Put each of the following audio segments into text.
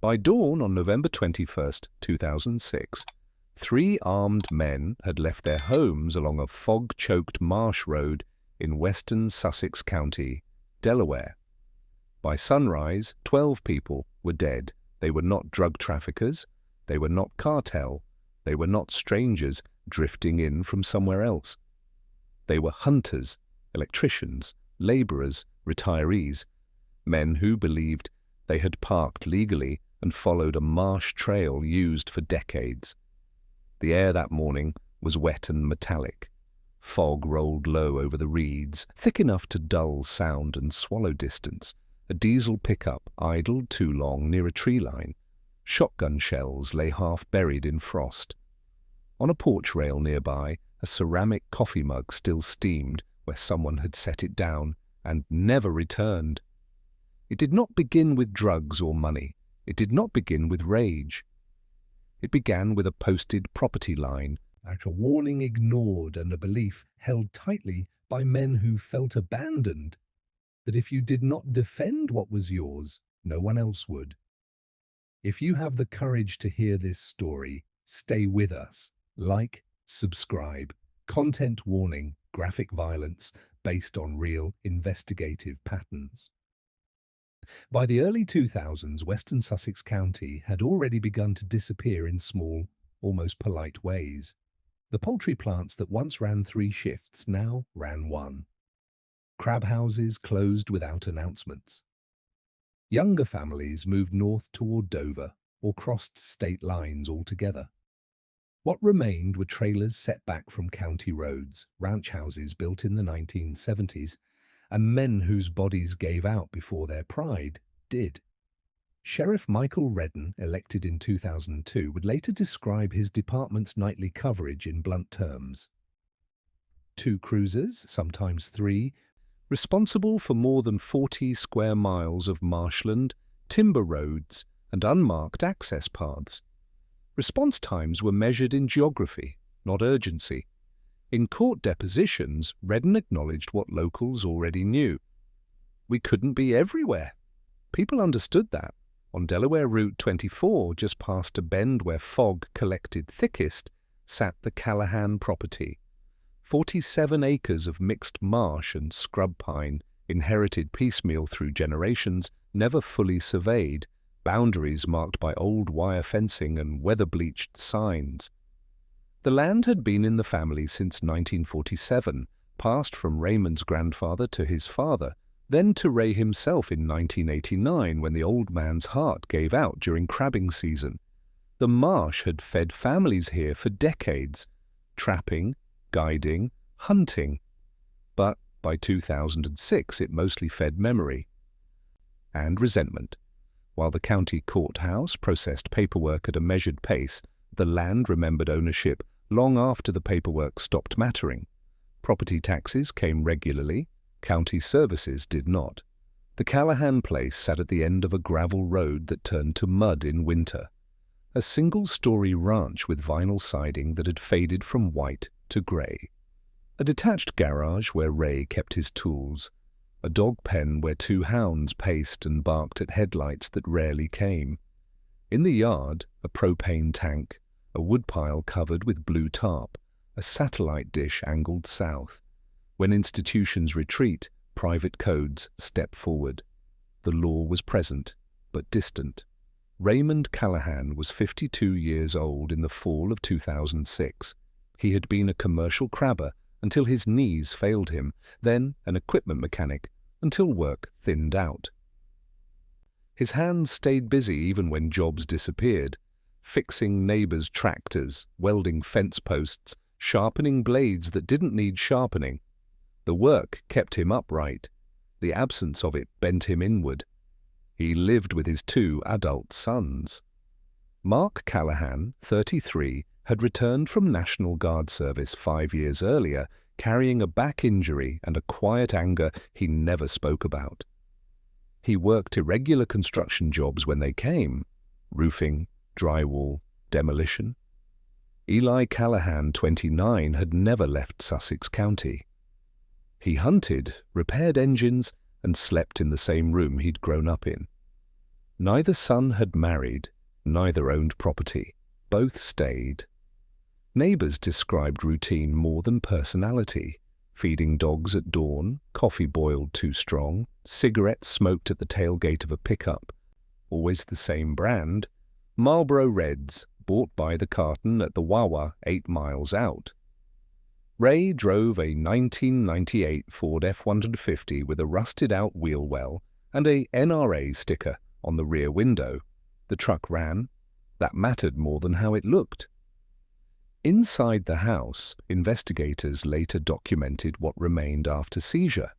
By dawn on November 21st, 2006, 3 armed men had left their homes along a fog-choked marsh road in western Sussex County, Delaware. By sunrise, 12 people were dead. They were not drug traffickers, they were not cartel, they were not strangers drifting in from somewhere else. They were hunters, electricians, laborers, retirees, men who believed they had parked legally and followed a marsh trail used for decades. The air that morning was wet and metallic. Fog rolled low over the reeds, thick enough to dull sound and swallow distance. A diesel pickup idled too long near a tree line. Shotgun shells lay half buried in frost. On a porch rail nearby, a ceramic coffee mug still steamed where someone had set it down and never returned. It did not begin with drugs or money. It did not begin with rage. It began with a posted property line, a warning ignored and a belief held tightly by men who felt abandoned, that if you did not defend what was yours, no one else would. If you have the courage to hear this story, stay with us. Like, subscribe. Content warning, graphic violence based on real investigative patterns. By the early 2000s, western Sussex County had already begun to disappear in small, almost polite ways. The poultry plants that once ran 3 shifts now ran 1. Crab houses closed without announcements. Younger families moved north toward Dover or crossed state lines altogether. What remained were trailers set back from county roads, ranch houses built in the 1970s, and men whose bodies gave out before their pride did. Sheriff Michael Redden, elected in 2002, would later describe his department's nightly coverage in blunt terms. 2 cruisers, sometimes 3, responsible for more than 40 square miles of marshland, timber roads, and unmarked access paths. Response times were measured in geography, not urgency. In court depositions, Redden acknowledged what locals already knew. We couldn't be everywhere. People understood that. On Delaware Route 24, just past a bend where fog collected thickest, sat the Callahan property. 47 acres of mixed marsh and scrub pine, inherited piecemeal through generations, never fully surveyed, boundaries marked by old wire fencing and weather-bleached signs. The land had been in the family since 1947, passed from Raymond's grandfather to his father, then to Ray himself in 1989 when the old man's heart gave out during crabbing season. The marsh had fed families here for decades, trapping, guiding, hunting. But by 2006 it mostly fed memory and resentment. While the county courthouse processed paperwork at a measured pace, the land remembered ownership long after the paperwork stopped mattering. Property taxes came regularly, county services did not. The Callahan place sat at the end of a gravel road that turned to mud in winter. A single-story ranch with vinyl siding that had faded from white to grey. A detached garage where Ray kept his tools. A dog pen where 2 hounds paced and barked at headlights that rarely came. In the yard, a propane tank, a woodpile covered with blue tarp, a satellite dish angled south. When institutions retreat, private codes step forward. The law was present, but distant. Raymond Callahan was 52 years old in the fall of 2006. He had been a commercial crabber until his knees failed him, then an equipment mechanic, until work thinned out. His hands stayed busy even when jobs disappeared, fixing neighbors' tractors, welding fence posts, sharpening blades that didn't need sharpening. The work kept him upright. The absence of it bent him inward. He lived with his 2 adult sons. Mark Callahan, 33, had returned from National Guard service 5 years earlier, carrying a back injury and a quiet anger he never spoke about. He worked irregular construction jobs when they came: roofing, drywall, demolition. Eli Callahan, 29, had never left Sussex County. He hunted, repaired engines, and slept in the same room he'd grown up in. Neither son had married, neither owned property. Both stayed. Neighbors described routine more than personality. Feeding dogs at dawn, coffee boiled too strong, cigarettes smoked at the tailgate of a pickup. Always the same brand, Marlboro Reds, bought by the carton at the Wawa 8 miles out. Ray drove a 1998 Ford F-150 with a rusted-out wheel well and a NRA sticker on the rear window. The truck ran. That mattered more than how it looked. Inside the house, investigators later documented what remained after seizure.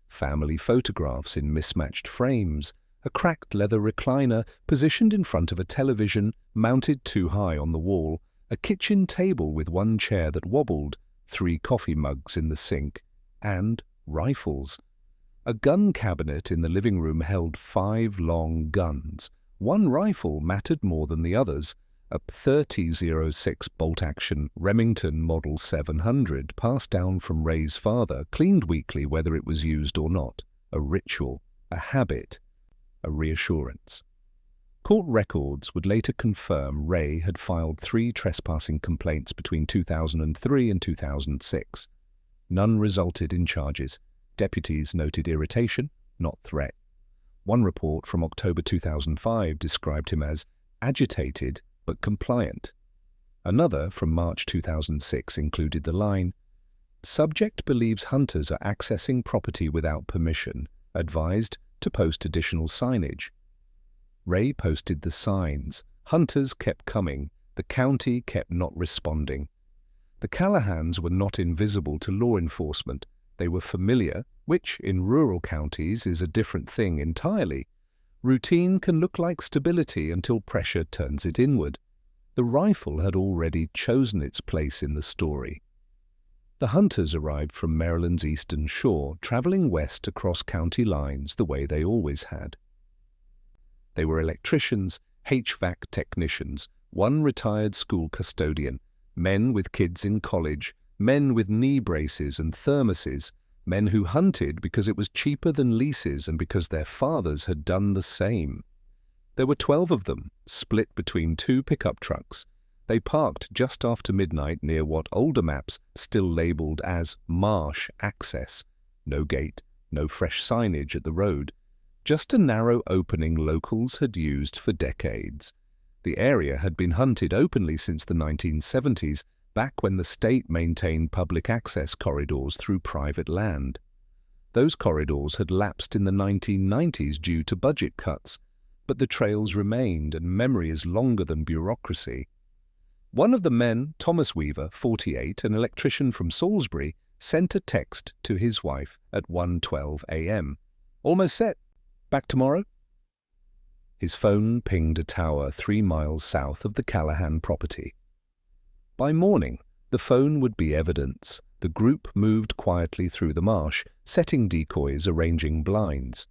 Family photographs in mismatched frames, a cracked leather recliner positioned in front of a television mounted too high on the wall, a kitchen table with one chair that wobbled, 3 coffee mugs in the sink, and rifles. A gun cabinet in the living room held 5 long guns. One rifle mattered more than the others, a .30-06 bolt-action Remington Model 700 passed down from Ray's father, cleaned weekly whether it was used or not, a ritual, a habit, a reassurance. Court records would later confirm Ray had filed 3 trespassing complaints between 2003 and 2006. None resulted in charges. Deputies noted irritation, not threat. One report from October 2005 described him as agitated but compliant. Another from March 2006 included the line, "Subject believes hunters are accessing property without permission, advised to post additional signage." Ray posted the signs. Hunters kept coming. The county kept not responding. The Callahans were not invisible to law enforcement. They were familiar, which in rural counties is a different thing entirely. Routine can look like stability until pressure turns it inward. The rifle had already chosen its place in the story. The hunters arrived from Maryland's eastern shore, traveling west across county lines the way they always had. They were electricians, HVAC technicians, one retired school custodian, men with kids in college, men with knee braces and thermoses, men who hunted because it was cheaper than leases and because their fathers had done the same. There were 12 of them, split between 2 pickup trucks. They parked just after midnight near what older maps still labeled as Marsh Access. No gate, no fresh signage at the road. Just a narrow opening locals had used for decades. The area had been hunted openly since the 1970s, back when the state maintained public access corridors through private land. Those corridors had lapsed in the 1990s due to budget cuts, but the trails remained, and memory is longer than bureaucracy. One of the men, Thomas Weaver, 48, an electrician from Salisbury, sent a text to his wife at 1:12 a.m. "Almost set. Back tomorrow?" His phone pinged a tower 3 miles south of the Callahan property. By morning, the phone would be evidence. The group moved quietly through the marsh, setting decoys, arranging blinds.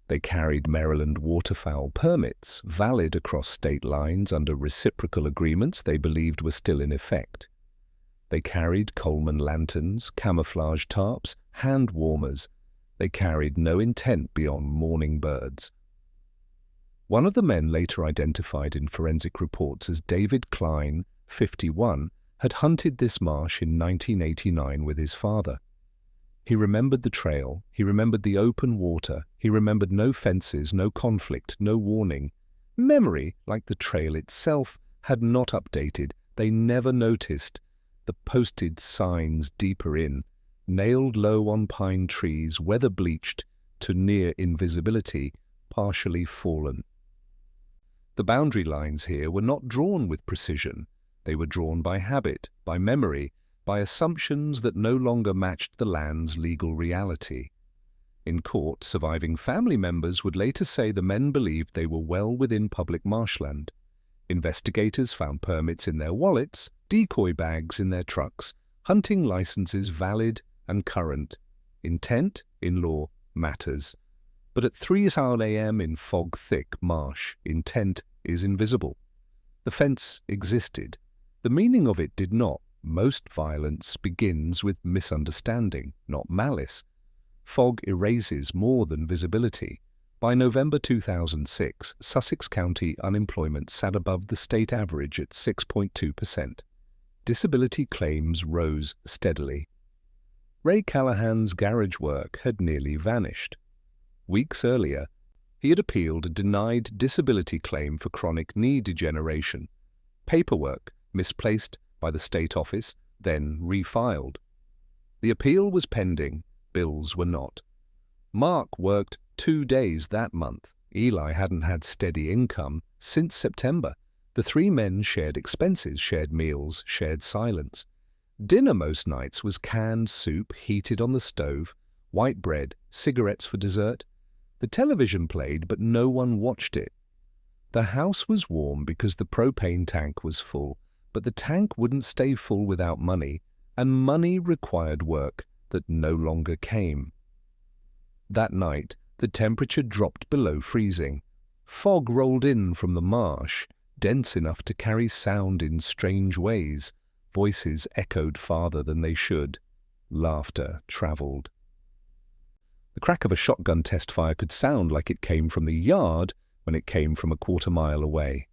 They carried Maryland waterfowl permits, valid across state lines under reciprocal agreements they believed were still in effect. They carried Coleman lanterns, camouflage tarps, hand warmers. They carried no intent beyond mourning birds. One of the men later identified in forensic reports as David Klein, 51, had hunted this marsh in 1989 with his father. He remembered the trail, he remembered the open water, he remembered no fences, no conflict, no warning. Memory, like the trail itself, had not updated. They never noticed the posted signs deeper in, nailed low on pine trees, weather-bleached to near invisibility, partially fallen. The boundary lines here were not drawn with precision. They were drawn by habit, by memory, by assumptions that no longer matched the land's legal reality. In court, surviving family members would later say the men believed they were well within public marshland. Investigators found permits in their wallets, decoy bags in their trucks, hunting licenses valid and current. Intent, in law, matters. But at 3 a.m. in fog-thick marsh, intent is invisible. The fence existed. The meaning of it did not. Most violence begins with misunderstanding, not malice. Fog erases more than visibility. By November 2006, Sussex County unemployment sat above the state average at 6.2%. Disability claims rose steadily. Ray Callahan's garage work had nearly vanished. Weeks earlier, he had appealed a denied disability claim for chronic knee degeneration. Paperwork misplaced by the state office, then refiled. The appeal was pending, bills were not. Mark worked 2 days that month. Eli hadn't had steady income since September. The three men shared expenses, shared meals, shared silence. Dinner most nights was canned soup heated on the stove, white bread, cigarettes for dessert. The television played, but no one watched it. The house was warm because the propane tank was full, but the tank wouldn't stay full without money, and money required work that no longer came. That night, the temperature dropped below freezing. Fog rolled in from the marsh, dense enough to carry sound in strange ways. Voices echoed farther than they should. Laughter travelled. The crack of a shotgun test fire could sound like it came from the yard when it came from a quarter-mile away.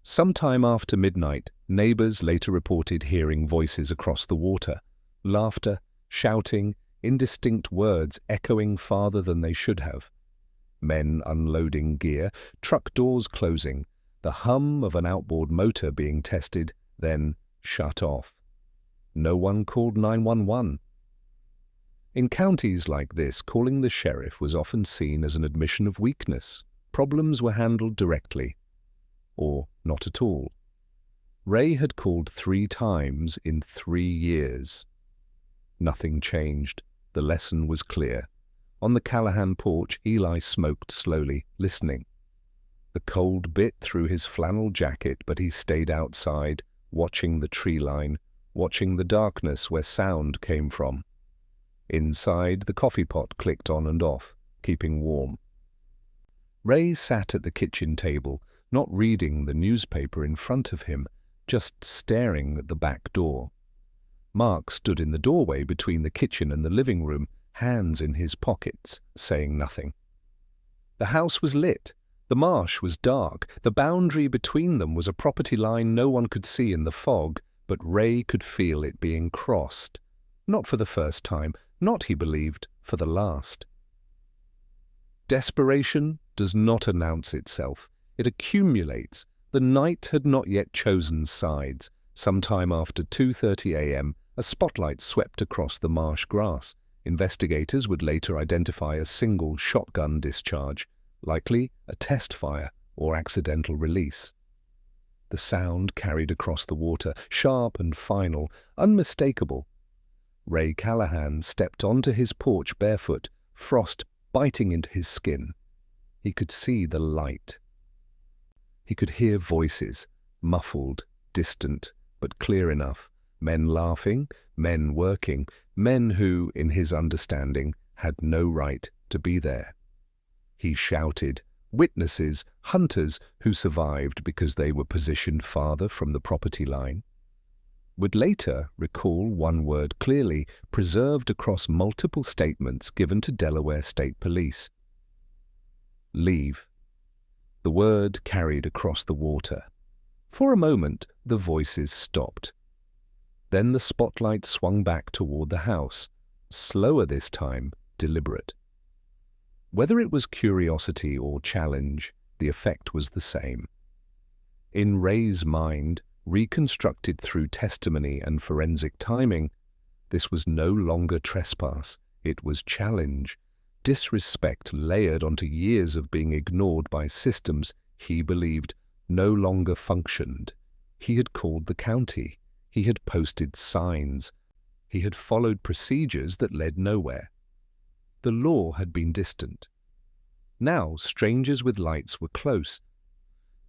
Sometime after midnight, neighbours later reported hearing voices across the water. Laughter, shouting, indistinct words echoing farther than they should have. Men unloading gear, truck doors closing, the hum of an outboard motor being tested, then shut off. No one called 911. In counties like this, calling the sheriff was often seen as an admission of weakness. Problems were handled directly, or not at all. Ray had called 3 times in 3 years. Nothing changed. The lesson was clear. On the Callahan porch, Eli smoked slowly, listening. The cold bit through his flannel jacket, but he stayed outside, watching the tree line, watching the darkness where sound came from. Inside, the coffee pot clicked on and off, keeping warm. Ray sat at the kitchen table, not reading the newspaper in front of him, just staring at the back door. Mark stood in the doorway between the kitchen and the living room, hands in his pockets, saying nothing. The house was lit. The marsh was dark. The boundary between them was a property line no one could see in the fog, but Ray could feel it being crossed. Not for the first time, not, he believed, for the last. Desperation does not announce itself. It accumulates. The night had not yet chosen sides. Sometime after 2:30 a.m., a spotlight swept across the marsh grass. Investigators would later identify a single shotgun discharge, likely a test fire or accidental release. The sound carried across the water, sharp and final, unmistakable. Ray Callahan stepped onto his porch barefoot, frost biting into his skin. He could see the light. He could hear voices, muffled, distant, but clear enough. Men laughing, men working, men who, in his understanding, had no right to be there. He shouted, witnesses, hunters who survived because they were positioned farther from the property line. Would later recall one word clearly, preserved across multiple statements given to Delaware State Police. Leave. The word carried across the water. For a moment, the voices stopped. Then the spotlight swung back toward the house, slower this time, deliberate. Whether it was curiosity or challenge, the effect was the same. In Ray's mind, reconstructed through testimony and forensic timing, this was no longer trespass, it was challenge, disrespect layered onto years of being ignored by systems he believed no longer functioned. He had called the county, he had posted signs, he had followed procedures that led nowhere. The law had been distant. Now strangers with lights were close.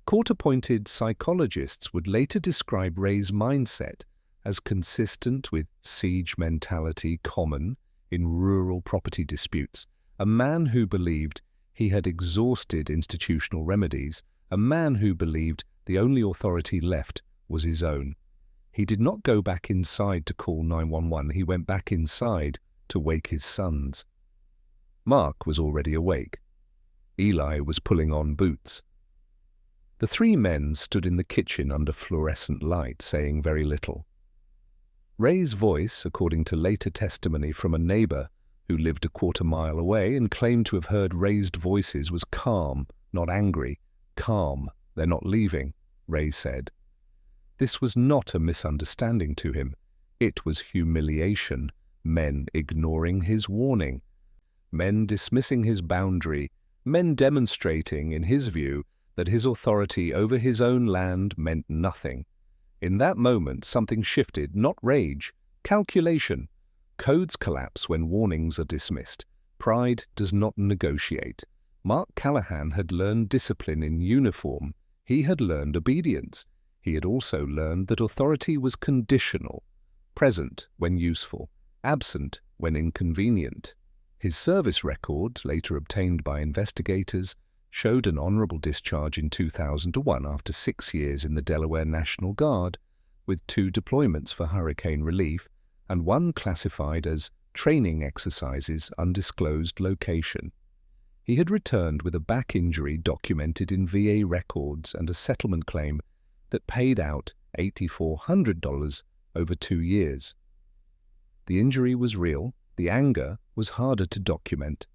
Court-appointed psychologists would later describe Ray's mindset as consistent with siege mentality common in rural property disputes, a man who believed he had exhausted institutional remedies, a man who believed the only authority left was his own. He did not go back inside to call 911, he went back inside to wake his sons. Mark was already awake. Eli was pulling on boots. The three men stood in the kitchen under fluorescent light, saying very little. Ray's voice, according to later testimony from a neighbor who lived a quarter-mile away and claimed to have heard raised voices, was calm, not angry. Calm. They're not leaving, Ray said. This was not a misunderstanding to him. It was humiliation, men ignoring his warning, men dismissing his boundary, men demonstrating, in his view, that his authority over his own land meant nothing. In that moment, something shifted, not rage, calculation. Codes collapse when warnings are dismissed. Pride does not negotiate. Mark Callahan had learned discipline in uniform. He had learned obedience. He had also learned that authority was conditional, present when useful, absent when inconvenient. His service record, later obtained by investigators, showed an honorable discharge in 2001 after 6 years in the Delaware National Guard, with 2 deployments for hurricane relief and 1 classified as training exercises, undisclosed location. He had returned with a back injury documented in VA records and a settlement claim that paid out $8,400 over 2 years. The injury was real, the anger was harder to document.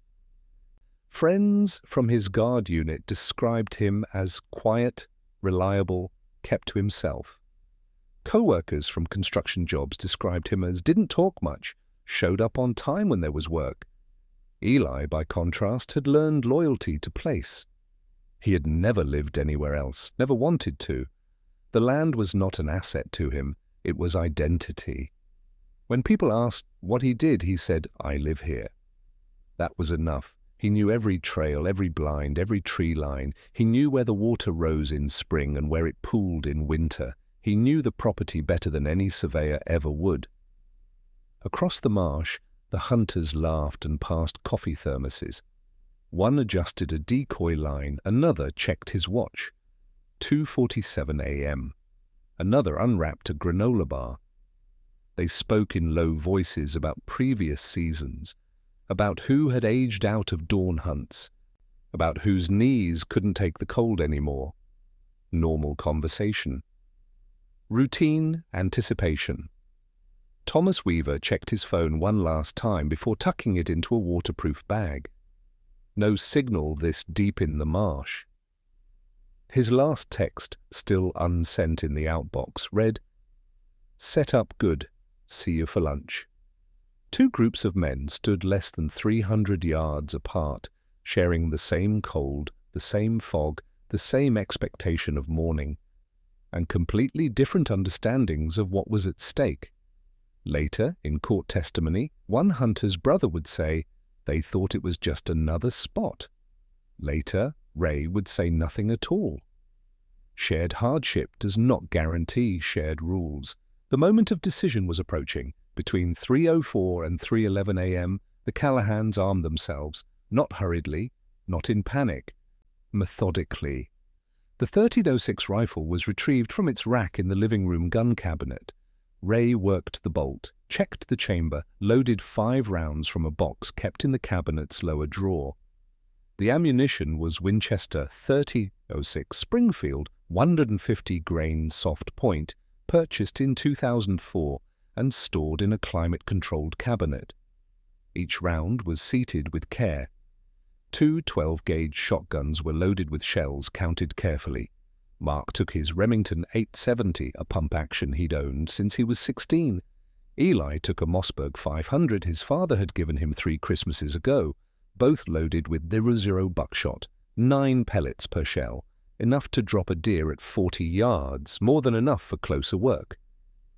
Friends from his guard unit described him as quiet, reliable, kept to himself. Co-workers from construction jobs described him as didn't talk much, showed up on time when there was work. Eli, by contrast, had learned loyalty to place. He had never lived anywhere else, never wanted to. The land was not an asset to him, it was identity. When people asked what he did, he said, "I live here." That was enough. He knew every trail, every blind, every tree line. He knew where the water rose in spring and where it pooled in winter. He knew the property better than any surveyor ever would. Across the marsh, the hunters laughed and passed coffee thermoses. One adjusted a decoy line, another checked his watch. 2:47 a.m. Another unwrapped a granola bar. They spoke in low voices about previous seasons, about who had aged out of dawn hunts, about whose knees couldn't take the cold anymore. Normal conversation. Routine anticipation. Thomas Weaver checked his phone one last time before tucking it into a waterproof bag. No signal this deep in the marsh. His last text, still unsent in the outbox, read, "Set up good. See you for lunch." 2 groups of men stood less than 300 yards apart, sharing the same cold, the same fog, the same expectation of morning, and completely different understandings of what was at stake. Later, in court testimony, one hunter's brother would say they thought it was just another spot. Later, Ray would say nothing at all. Shared hardship does not guarantee shared rules. The moment of decision was approaching. Between 3:04 and 3:11 a.m., the Callahans armed themselves, not hurriedly, not in panic, methodically. The .30-06 rifle was retrieved from its rack in the living room gun cabinet. Ray worked the bolt, checked the chamber, loaded 5 rounds from a box kept in the cabinet's lower drawer. The ammunition was Winchester .30-06 Springfield 150-grain soft point, purchased in 2004 and stored in a climate-controlled cabinet. Each round was seated with care. 2 12-gauge shotguns were loaded with shells, counted carefully. Mark took his Remington 870, a pump-action he'd owned since he was 16. Eli took a Mossberg 500 his father had given him 3 Christmases ago, both loaded with .00 buckshot, 9 pellets per shell, enough to drop a deer at 40 yards, more than enough for closer work.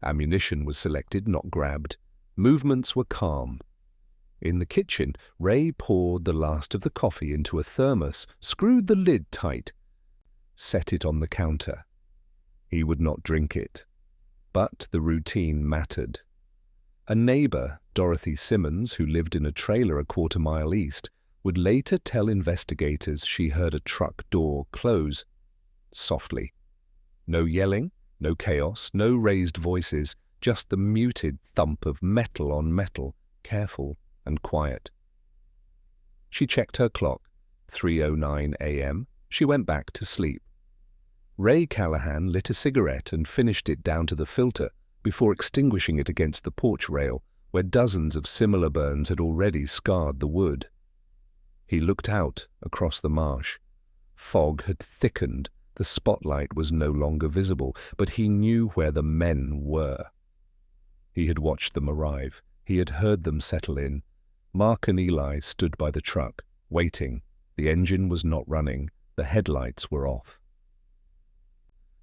Ammunition was selected, not grabbed. Movements were calm. In the kitchen, Ray poured the last of the coffee into a thermos, screwed the lid tight, set it on the counter. He would not drink it. But the routine mattered. A neighbor, Dorothy Simmons, who lived in a trailer a quarter-mile east, would later tell investigators she heard a truck door close softly. No yelling, no chaos, no raised voices, just the muted thump of metal on metal, careful and quiet. She checked her clock. 3:09 a.m., she went back to sleep. Ray Callahan lit a cigarette and finished it down to the filter before extinguishing it against the porch rail, where dozens of similar burns had already scarred the wood. He looked out across the marsh. Fog had thickened. The spotlight was no longer visible, but he knew where the men were. He had watched them arrive. He had heard them settle in. Mark and Eli stood by the truck, waiting. The engine was not running. The headlights were off.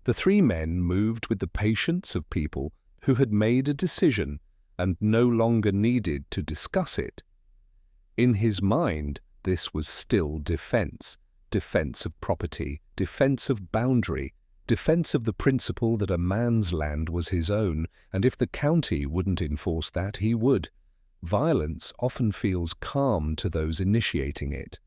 The three men moved with the patience of people who had made a decision and no longer needed to discuss it. In his mind, this was still defense. Defense of property, defense of boundary, defense of the principle that a man's land was his own, and if the county wouldn't enforce that, he would. Violence often feels calm to those initiating it.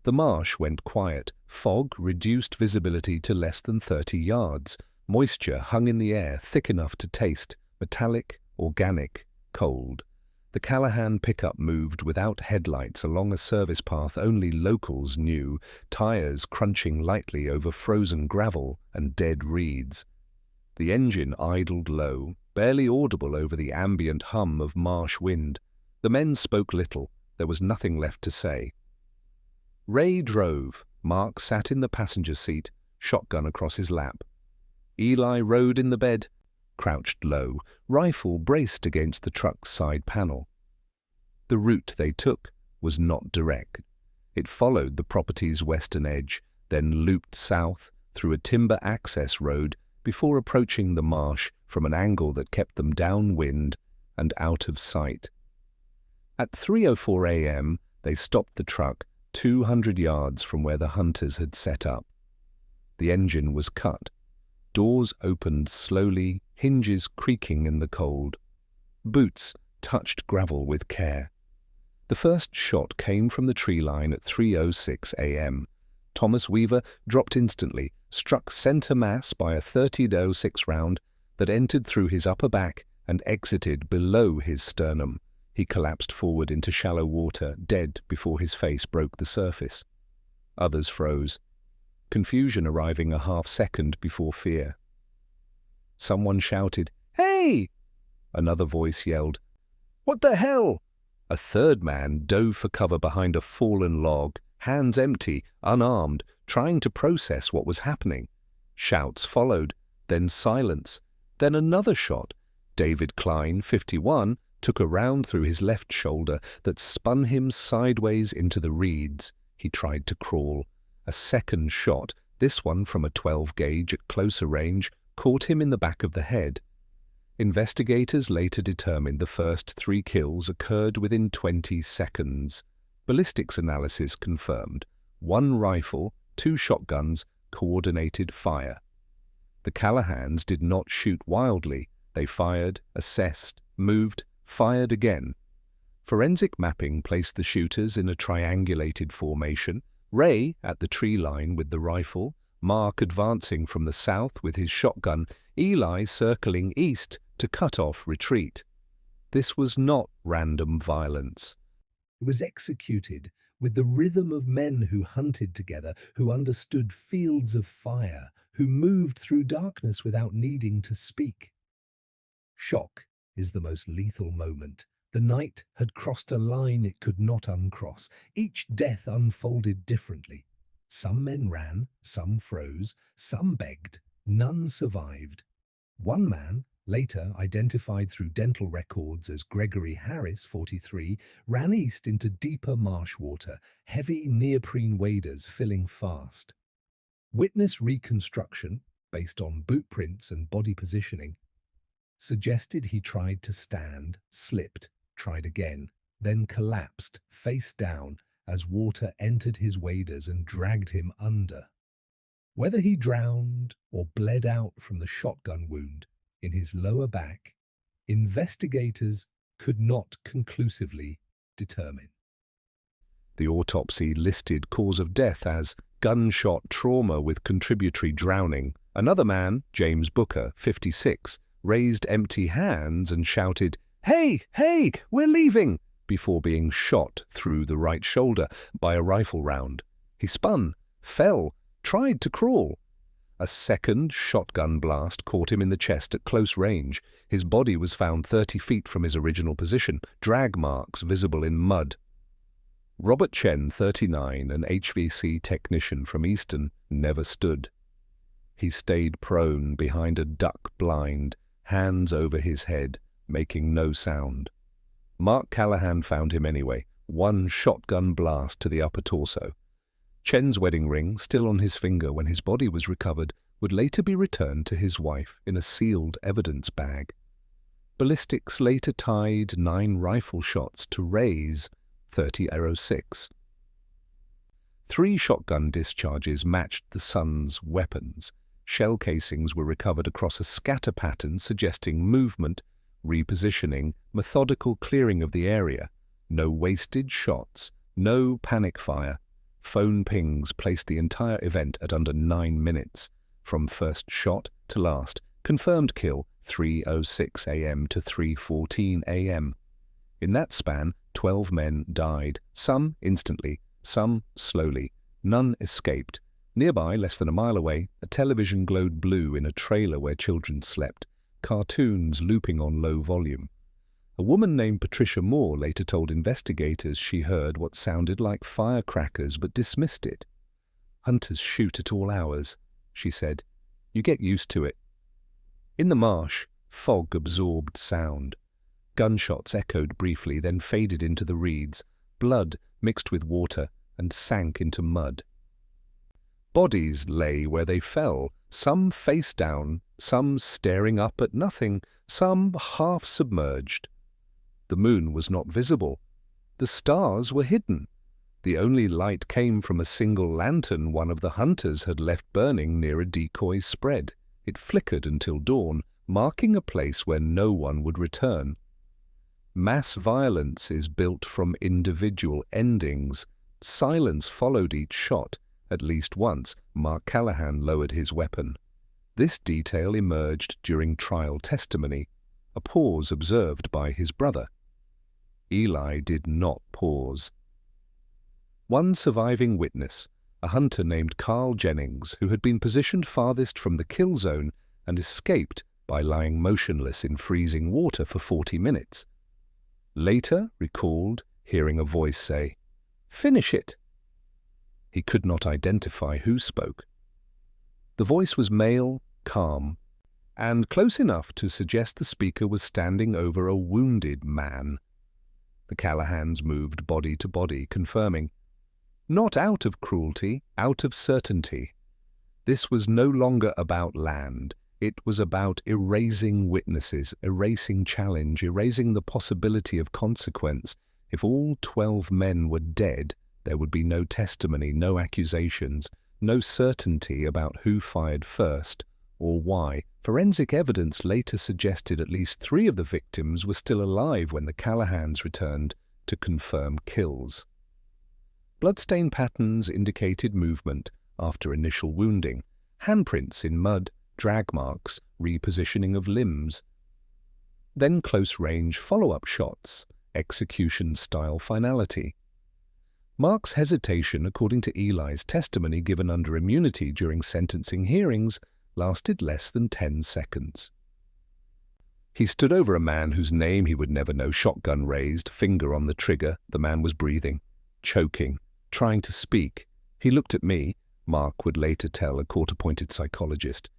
The marsh went quiet. Fog reduced visibility to less than 30 yards. Moisture hung in the air, thick enough to taste, metallic, organic, cold. The Callahan pickup moved without headlights along a service path only locals knew, tires crunching lightly over frozen gravel and dead reeds. The engine idled low, barely audible over the ambient hum of marsh wind. The men spoke little. There was nothing left to say. Ray drove. Mark sat in the passenger seat, shotgun across his lap. Eli rode in the bed, crouched low, rifle braced against the truck's side panel. The route they took was not direct. It followed the property's western edge, then looped south through a timber access road before approaching the marsh from an angle that kept them downwind and out of sight. At 3:04 a.m., they stopped the truck 200 yards from where the hunters had set up. The engine was cut. Doors opened slowly, hinges creaking in the cold. Boots touched gravel with care. The first shot came from the tree line at 3:06 a.m. Thomas Weaver dropped instantly, struck center mass by a .30-06 round that entered through his upper back and exited below his sternum. He collapsed forward into shallow water, dead before his face broke the surface. Others froze, confusion arriving a half-second before fear. Someone shouted, "Hey!" Another voice yelled, "What the hell?" A third man dove for cover behind a fallen log, hands empty, unarmed, trying to process what was happening. Shouts followed, then silence, then another shot. David Klein, 51, took a round through his left shoulder that spun him sideways into the reeds. He tried to crawl. A second shot, this one from a 12-gauge at closer range, caught him in the back of the head. Investigators later determined the first 3 kills occurred within 20 seconds. Ballistics analysis confirmed 1 rifle, 2 shotguns, coordinated fire. The Callahans did not shoot wildly. They fired, assessed, moved, fired again. Forensic mapping placed the shooters in a triangulated formation, Ray at the tree line with the rifle, Mark advancing from the south with his shotgun, Eli circling east to cut off retreat. This was not random violence. It was executed with the rhythm of men who hunted together, who understood fields of fire, who moved through darkness without needing to speak. Shock is the most lethal moment. The night had crossed a line it could not uncross. Each death unfolded differently. Some men ran, some froze, some begged. None survived. One man, later identified through dental records as Gregory Harris, 43, ran east into deeper marsh water, heavy neoprene waders filling fast. Witness reconstruction, based on boot prints and body positioning, suggested he tried to stand, slipped, tried again, then collapsed, face down, as water entered his waders and dragged him under. Whether he drowned or bled out from the shotgun wound in his lower back, investigators could not conclusively determine. The autopsy listed cause of death as gunshot trauma with contributory drowning. Another man, James Booker, 56, raised empty hands and shouted, "Hey, hey, we're leaving!" before being shot through the right shoulder by a rifle round. He spun, fell, tried to crawl. A second shotgun blast caught him in the chest at close range. His body was found 30 feet from his original position, drag marks visible in mud. Robert Chen, 39, an HVC technician from Easton, never stood. He stayed prone behind a duck blind, hands over his head, making no sound. Mark Callahan found him anyway, one shotgun blast to the upper torso. Chen's wedding ring, still on his finger when his body was recovered, would later be returned to his wife in a sealed evidence bag. Ballistics later tied 9 rifle shots to Ray's .30-06. 3 shotgun discharges matched the son's weapons. Shell casings were recovered across a scatter pattern suggesting movement, repositioning, methodical clearing of the area. No wasted shots, no panic fire. Phone pings placed the entire event at under 9 minutes, from first shot to last. Confirmed kill 3:06 a.m. to 3:14 a.m. In that span, 12 men died, some instantly, some slowly. None escaped. Nearby, less than a mile away, a television glowed blue in a trailer where children slept, cartoons looping on low volume. A woman named Patricia Moore later told investigators she heard what sounded like firecrackers but dismissed it. "Hunters shoot at all hours," she said. "You get used to it." In the marsh, fog absorbed sound. Gunshots echoed briefly, then faded into the reeds. Blood mixed with water and sank into mud. Bodies lay where they fell, some face down, some staring up at nothing, some half submerged. The moon was not visible. The stars were hidden. The only light came from a single lantern one of the hunters had left burning near a decoy spread. It flickered until dawn, marking a place where no one would return. Mass violence is built from individual endings. Silence followed each shot. At least once, Mark Callahan lowered his weapon. This detail emerged during trial testimony, a pause observed by his brother. Eli did not pause. One surviving witness, a hunter named Carl Jennings, who had been positioned farthest from the kill zone and escaped by lying motionless in freezing water for 40 minutes. Later recalled hearing a voice say, "Finish it." He could not identify who spoke. The voice was male, calm, and close enough to suggest the speaker was standing over a wounded man. The Callahans moved body to body, confirming, "Not out of cruelty, out of certainty." This was no longer about land. It was about erasing witnesses, erasing challenge, erasing the possibility of consequence. If all 12 men were dead, there would be no testimony, no accusations, no certainty about who fired first or why. Forensic evidence later suggested at least 3 of the victims were still alive when the Callahans returned to confirm kills. Bloodstain patterns indicated movement after initial wounding, handprints in mud, drag marks, repositioning of limbs. Then close-range follow-up shots, execution-style finality. Mark's hesitation, according to Eli's testimony given under immunity during sentencing hearings, lasted less than 10 seconds. He stood over a man whose name he would never know, shotgun raised, finger on the trigger. The man was breathing, choking, trying to speak. He looked at me, Mark would later tell a court-appointed psychologist.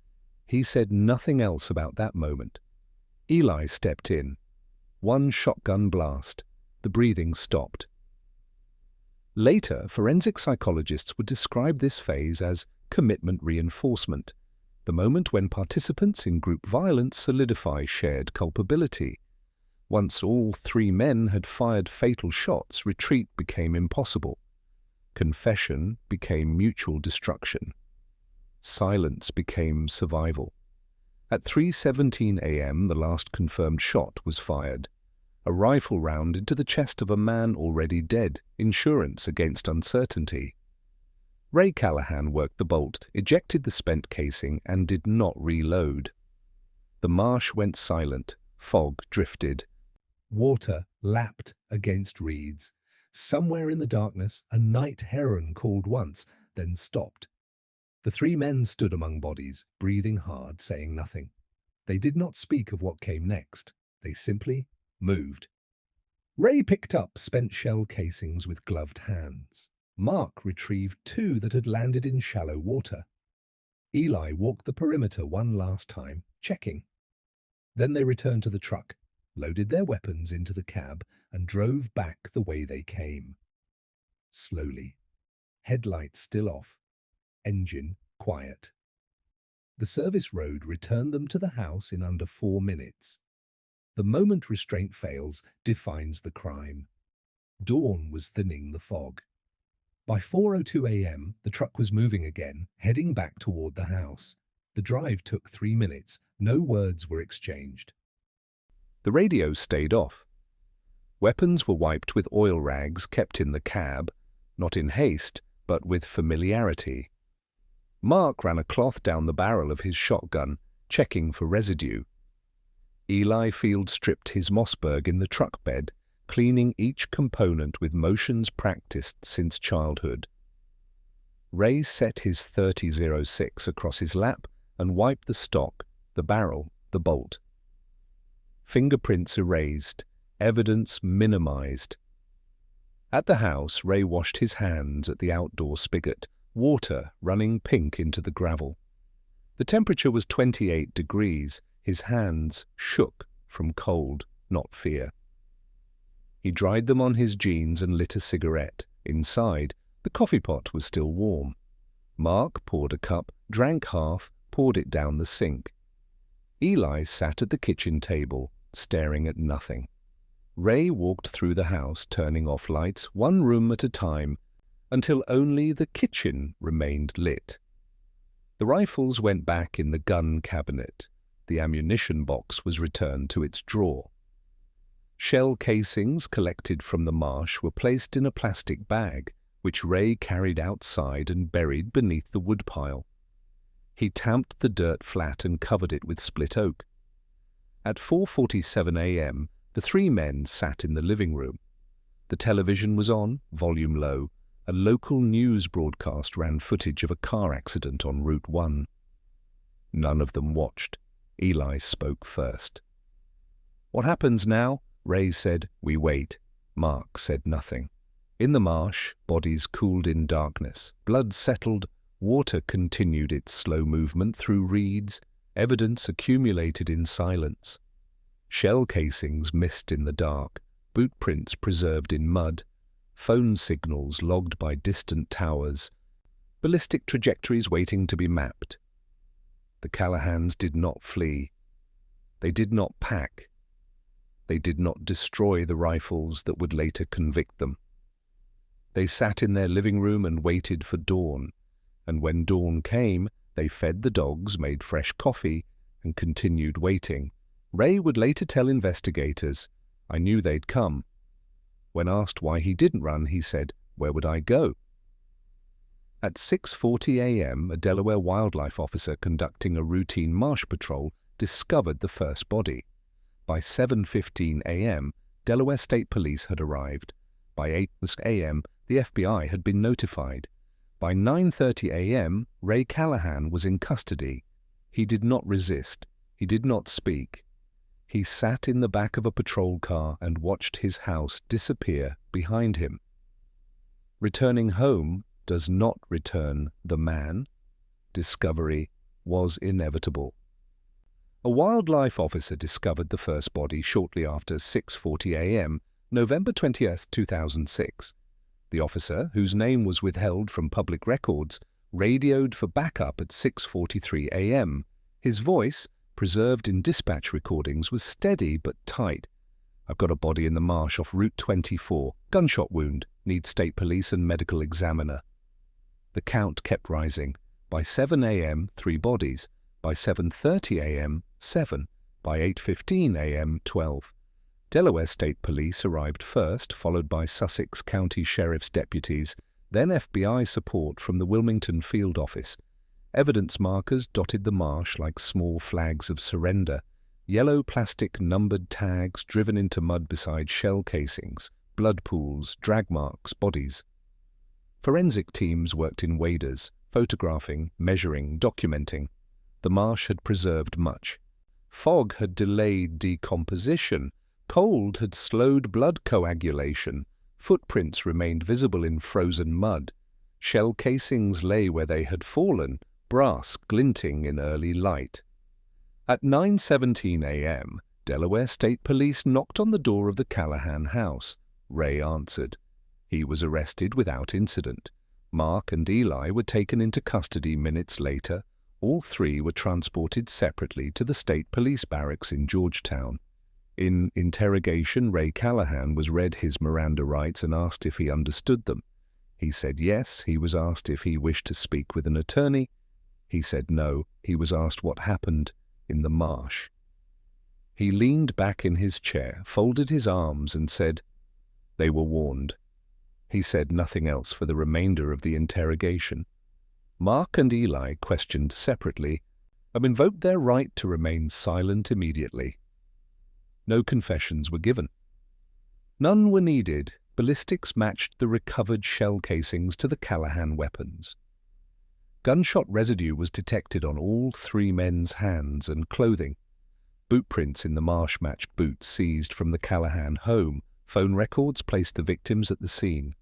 He said nothing else about that moment. Eli stepped in. One shotgun blast. The breathing stopped. Later, forensic psychologists would describe this phase as commitment reinforcement, the moment when participants in group violence solidify shared culpability. Once all 3 men had fired fatal shots, retreat became impossible. Confession became mutual destruction. Silence became survival. At 3:17 a.m., the last confirmed shot was fired. A rifle round into the chest of a man already dead, insurance against uncertainty. Ray Callahan worked the bolt, ejected the spent casing, and did not reload. The marsh went silent, fog drifted. Water lapped against reeds. Somewhere in the darkness, a night heron called once, then stopped. The three men stood among bodies, breathing hard, saying nothing. They did not speak of what came next. They simply moved. Ray picked up spent shell casings with gloved hands. Mark retrieved two that had landed in shallow water. Eli walked the perimeter one last time, checking. Then they returned to the truck, loaded their weapons into the cab, and drove back the way they came. Slowly. Headlights still off. Engine quiet. The service road returned them to the house in under 4 minutes. The moment restraint fails defines the crime. Dawn was thinning the fog. By 4:02 a.m., the truck was moving again, heading back toward the house. The drive took 3 minutes. No words were exchanged. The radio stayed off. Weapons were wiped with oil rags kept in the cab, not in haste, but with familiarity. Mark ran a cloth down the barrel of his shotgun, checking for residue. Eli field stripped his Mossberg in the truck bed, cleaning each component with motions practiced since childhood. Ray set his .30-06 across his lap and wiped the stock, the barrel, the bolt. Fingerprints erased, evidence minimized. At the house, Ray washed his hands at the outdoor spigot, water running pink into the gravel. The temperature was 28 degrees. His hands shook from cold, not fear. He dried them on his jeans and lit a cigarette. Inside, the coffee pot was still warm. Mark poured a cup, drank half, poured it down the sink. Eli sat at the kitchen table, staring at nothing. Ray walked through the house, turning off lights, one room at a time, until only the kitchen remained lit. The rifles went back in the gun cabinet. The ammunition box was returned to its drawer. Shell casings collected from the marsh were placed in a plastic bag, which Ray carried outside and buried beneath the woodpile. He tamped the dirt flat and covered it with split oak. At 4:47 a.m., the three men sat in the living room. The television was on, volume low. A local news broadcast ran footage of a car accident on Route 1. None of them watched. Eli spoke first. "What happens now?" Ray said. "We wait." Mark said nothing. In the marsh, bodies cooled in darkness. Blood settled. Water continued its slow movement through reeds. Evidence accumulated in silence. Shell casings missed in the dark. Boot prints preserved in mud. Phone signals logged by distant towers. Ballistic trajectories waiting to be mapped. The Callahans did not flee. They did not pack. They did not destroy the rifles that would later convict them. They sat in their living room and waited for dawn, and when dawn came, they fed the dogs, made fresh coffee, and continued waiting. Ray would later tell investigators, "I knew they'd come." When asked why he didn't run, he said, "Where would I go?" At 6:40 a.m., a Delaware wildlife officer conducting a routine marsh patrol discovered the first body. By 7:15 a.m., Delaware State Police had arrived. By 8 a.m., the FBI had been notified. By 9:30 a.m., Ray Callahan was in custody. He did not resist. He did not speak. He sat in the back of a patrol car and watched his house disappear behind him. Returning home does not return the man. Discovery was inevitable. A wildlife officer discovered the first body shortly after 6:40 a.m., November 20th, 2006. The officer, whose name was withheld from public records, radioed for backup at 6:43 a.m. His voice, preserved in dispatch recordings, was steady but tight. "I've got a body in the marsh off Route 24. Gunshot wound. Need state police and medical examiner." The count kept rising. By 7 a.m., 3 bodies. By 7:30 a.m., 7. By 8:15 a.m., 12. Delaware State Police arrived first, followed by Sussex County Sheriff's deputies, then FBI support from the Wilmington Field Office. Evidence markers dotted the marsh like small flags of surrender. Yellow plastic numbered tags driven into mud beside shell casings. blood pools, drag marks, bodies. Forensic teams worked in waders, photographing, measuring, documenting. The marsh had preserved much. Fog had delayed decomposition. Cold had slowed blood coagulation. Footprints remained visible in frozen mud. Shell casings lay where they had fallen, brass glinting in early light. At 9:17 a.m., Delaware State Police knocked on the door of the Callahan house. Ray answered. He was arrested without incident. Mark and Eli were taken into custody minutes later. All three were transported separately to the state police barracks in Georgetown. In interrogation, Ray Callahan was read his Miranda rights and asked if he understood them. He said yes. He was asked if he wished to speak with an attorney. He said no. He was asked what happened in the marsh. He leaned back in his chair, folded his arms, and said, "They were warned." He said nothing else for the remainder of the interrogation. Mark and Eli, questioned separately, invoked their right to remain silent immediately. No confessions were given. None were needed. Ballistics matched the recovered shell casings to the Callahan weapons. Gunshot residue was detected on all three men's hands and clothing. Boot prints in the marsh matched boots seized from the Callahan home. Phone records placed the victims at the scene.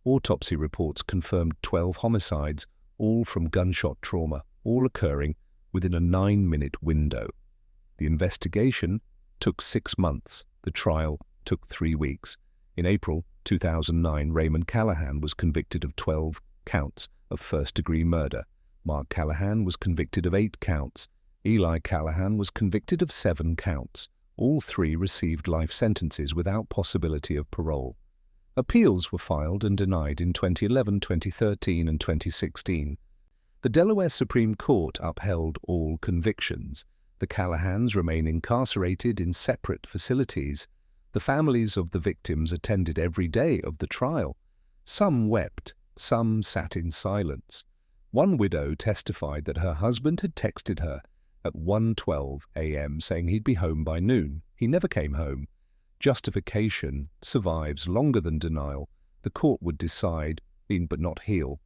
Autopsy reports confirmed 12 homicides, all from gunshot trauma, all occurring within a 9-minute window. The investigation took 6 months. The trial took 3 weeks. In April 2009, Raymond Callahan was convicted of 12 counts of first-degree murder. Mark Callahan was convicted of 8 counts. Eli Callahan was convicted of 7 counts. All three received life sentences without possibility of parole. Appeals were filed and denied in 2011, 2013, and 2016. The Delaware Supreme Court upheld all convictions. The Callahans remain incarcerated in separate facilities. The families of the victims attended every day of the trial. Some wept, some sat in silence. One widow testified that her husband had texted her at 1:12 a.m. saying he'd be home by noon. He never came home. Justification survives longer than denial. The court would decide, but not heal.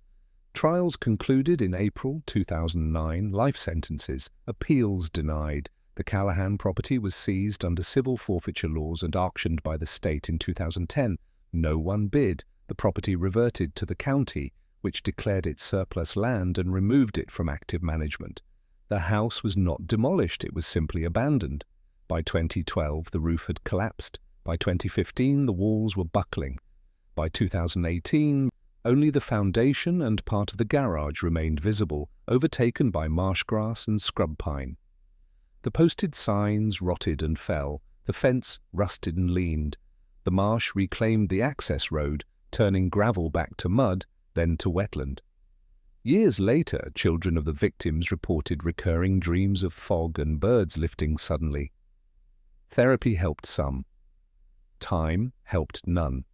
Trials concluded in April 2009, life sentences, appeals denied. The Callahan property was seized under civil forfeiture laws and auctioned by the state in 2010. No one bid. The property reverted to the county, which declared it surplus land and removed it from active management. The house was not demolished, it was simply abandoned. By 2012, the roof had collapsed. By 2015, the walls were buckling. By 2018, only the foundation and part of the garage remained visible, overtaken by marsh grass and scrub pine. The posted signs rotted and fell. The fence rusted and leaned. The marsh reclaimed the access road, turning gravel back to mud, then to wetland. Years later, children of the victims reported recurring dreams of fog and birds lifting suddenly. Therapy helped some. Time helped none.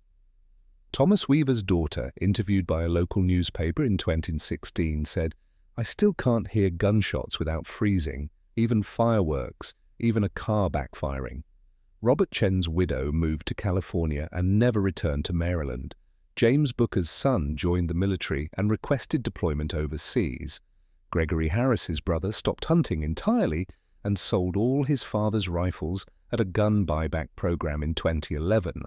Thomas Weaver's daughter, interviewed by a local newspaper in 2016, said, "I still can't hear gunshots without freezing, even fireworks, even a car backfiring." Robert Chen's widow moved to California and never returned to Maryland. James Booker's son joined the military and requested deployment overseas. Gregory Harris's brother stopped hunting entirely and sold all his father's rifles at a gun buyback program in 2011.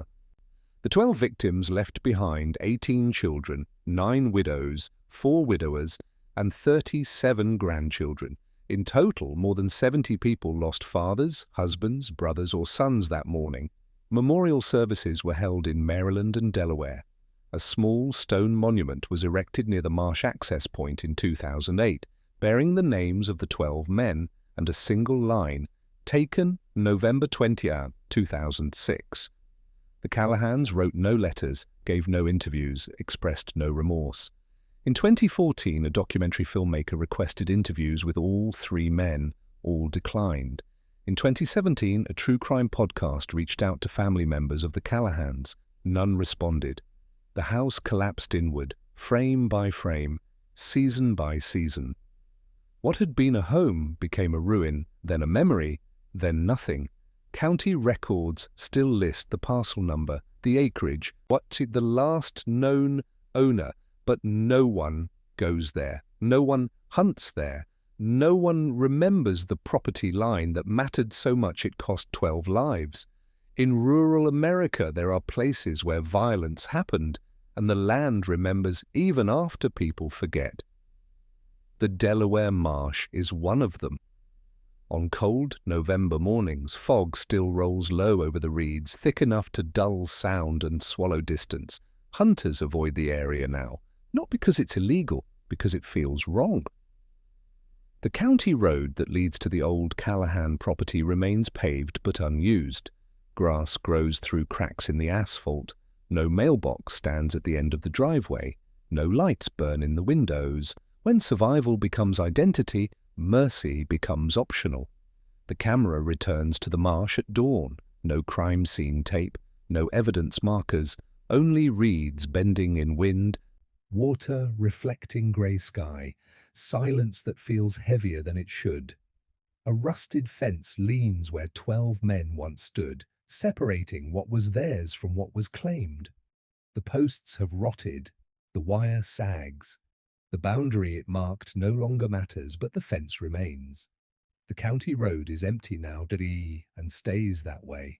The 12 victims left behind 18 children, 9 widows, 4 widowers, and 37 grandchildren. In total, more than 70 people lost fathers, husbands, brothers, or sons that morning. Memorial services were held in Maryland and Delaware. A small stone monument was erected near the marsh access point in 2008, bearing the names of the 12 men and a single line, taken November 20, 2006. The Callahans wrote no letters, gave no interviews, expressed no remorse. In 2014, a documentary filmmaker requested interviews with all 3 men. All declined. In 2017, a true crime podcast reached out to family members of the Callahans. None responded. The house collapsed inward, frame by frame, season by season. What had been a home became a ruin, then a memory, then nothing. County records still list the parcel number, the acreage, what's the last known owner, but no one goes there. No one hunts there. No one remembers the property line that mattered so much it cost 12 lives. In rural America, there are places where violence happened, and the land remembers even after people forget. The Delaware Marsh is one of them. On cold November mornings, fog still rolls low over the reeds, thick enough to dull sound and swallow distance. Hunters avoid the area now, not because it's illegal, because it feels wrong. The county road that leads to the old Callahan property remains paved but unused. Grass grows through cracks in the asphalt. No mailbox stands at the end of the driveway. No lights burn in the windows. When survival becomes identity, mercy becomes optional. The camera returns to the marsh at dawn. No crime scene tape, no evidence markers, only reeds bending in wind, water reflecting grey sky, silence that feels heavier than it should. A rusted fence leans where 12 men once stood, separating what was theirs from what was claimed. The posts have rotted, the wire sags. The boundary it marked no longer matters, but the fence remains. The county road is empty now, and stays that way.